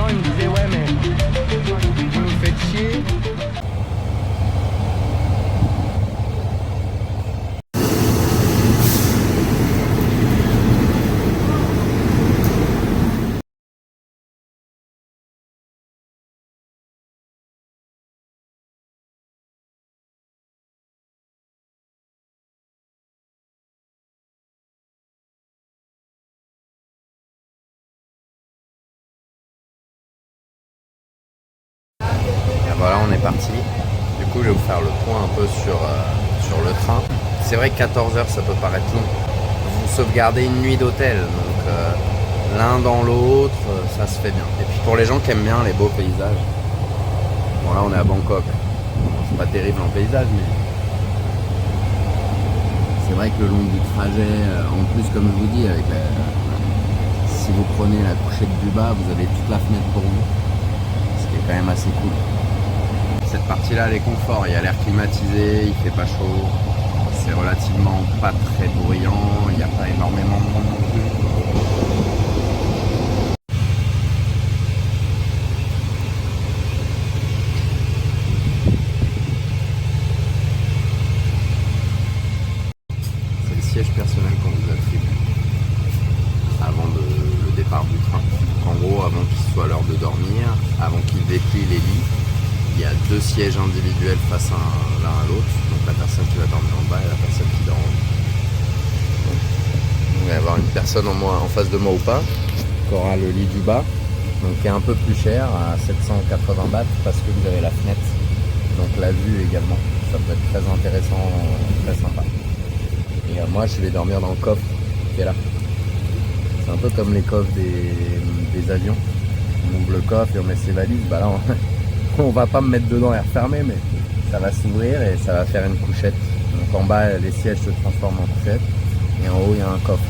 gens ils me disaient ouais mais vous nous faites chier. Voilà, on est parti. Du coup, je vais vous faire le point un peu sur le train. C'est vrai que 14 heures, ça peut paraître long. Vous sauvegardez une nuit d'hôtel, donc l'un dans l'autre, ça se fait bien. Et puis pour les gens qui aiment bien les beaux paysages, bon là on est à Bangkok. C'est pas terrible en paysage, mais c'est vrai que le long du trajet, en plus comme je vous dis, si vous prenez la couchette du bas, vous avez toute la fenêtre pour vous. Ce qui est quand même assez cool. Cette partie-là, elle est confort, il y a l'air climatisé, il fait pas chaud, c'est relativement pas très bruyant, il n'y a pas énormément de monde non plus. C'est le siège personnel qu'on vous attribue avant le départ du train. En gros, avant qu'il soit l'heure de dormir, avant qu'il déplie les lits, il y a 2 sièges individuels face l'un à l'autre, donc la personne qui va dormir en bas et la personne qui dort en haut. Donc, il va y avoir une personne en face de moi ou pas, qui aura le lit du bas, donc qui est un peu plus cher, à 780 bahts, parce que vous avez la fenêtre, donc la vue également, ça peut être très intéressant, très sympa. Et moi je vais dormir dans le coffre qui est là. C'est un peu comme les coffres des avions, on ouvre le coffre et on met ses valises, bah là on va pas me mettre dedans et refermer, mais ça va s'ouvrir et ça va faire une couchette. Donc en bas, les sièges se transforment en couchette et en haut, il y a un coffre.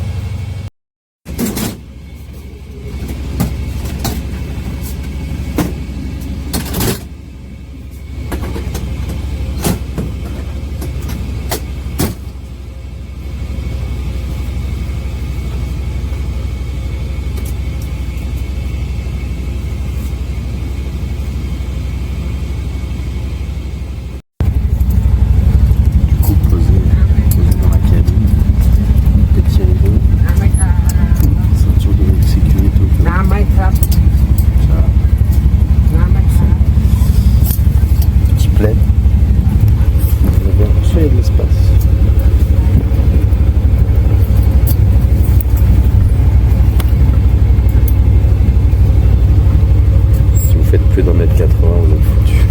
Plus d'1 m 80, vous êtes foutus.